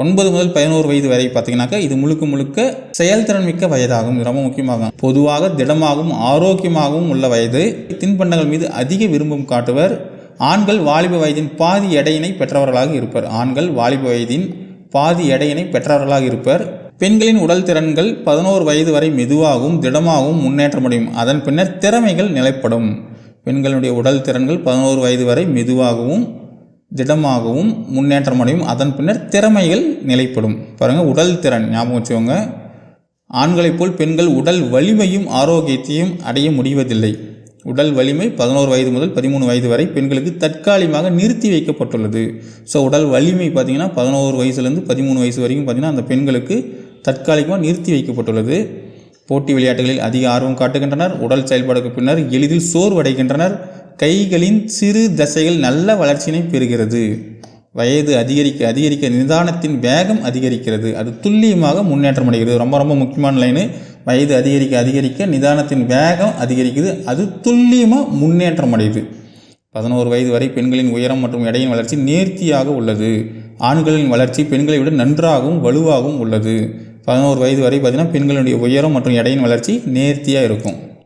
9 முதல் 11 வயது வரை பார்த்தீங்கன்னாக்கா இது முழுக்க முழுக்க செயல்திறன் மிக்க வயதாகும். இது ரொம்ப முக்கியமாகும். பொதுவாக திடமாகவும் ஆரோக்கியமாகவும் உள்ள வயது. தின்பண்டங்கள் மீது அதிக விருப்பம் காட்டுவர். ஆண்கள் வாலிப வயதின் பாதி எடையினை பெற்றவர்களாக இருப்பர். ஆண்கள் வாலிப வயதின் பாதி எடையினை பெற்றவர்களாக இருப்பர். பெண்களின் உடல் திறன்கள் 11 வயது வரை மெதுவாகவும் திடமாகவும் முன்னேற்றமடையும். அதன் பின்னர் திறமைகள் நிலைப்படும். பெண்களுடைய உடல் திறன்கள் 11 வயது வரை மெதுவாகவும் திடமாகவும் முன்னேற்றமடையும். அதன் பின்னர் திறமைகள் நிலைப்படும். பாருங்கள், உடல் திறன் ஞாபகம் வச்சுக்கோங்க. ஆண்களைப் போல் பெண்கள் உடல் வலிமையும் ஆரோக்கியத்தையும் அடைய முடிவதில்லை. உடல் வலிமை 11 வயது முதல் 13 வயது வரை பெண்களுக்கு தற்காலிகமாக நிறுத்தி வைக்கப்பட்டுள்ளது. ஸோ உடல் வலிமை பார்த்திங்கன்னா 11 வயசுலேருந்து 13 வயசு வரைக்கும் பார்த்திங்கன்னா அந்த பெண்களுக்கு தற்காலிகமாக நிறுத்தி வைக்கப்பட்டுள்ளது. போட்டி விளையாட்டுகளில் அதிக ஆர்வம் காட்டுகின்றனர். உடல் செயல்பாடுக்கு பின்னர் எளிதில் சோர்வடைகின்றனர். கைகளின் சிறு தசைகள் நல்ல வளர்ச்சியினை பெறுகிறது. வயது அதிகரிக்க அதிகரிக்க நிதானத்தின் வேகம் அதிகரிக்கிறது. அது துல்லியமாக முன்னேற்றம் அடைகிறது. ரொம்ப ரொம்ப முக்கியமான லைனு. வயது அதிகரிக்க அதிகரிக்க நிதானத்தின் வேகம் அதிகரிக்குது. அது துல்லியமாக முன்னேற்றம் அடையுது. 11 வயது வரை பெண்களின் உயரம் மற்றும் எடையின் வளர்ச்சி நேர்த்தியாக உள்ளது. ஆண்களின் வளர்ச்சி பெண்களை விட நன்றாகவும் வலுவாகவும் உள்ளது. 11 வயது வரை பார்த்திங்கன்னா பெண்களுடைய உயரம் மற்றும் எடையின் வளர்ச்சி நேர்த்தியாக இருக்கும்.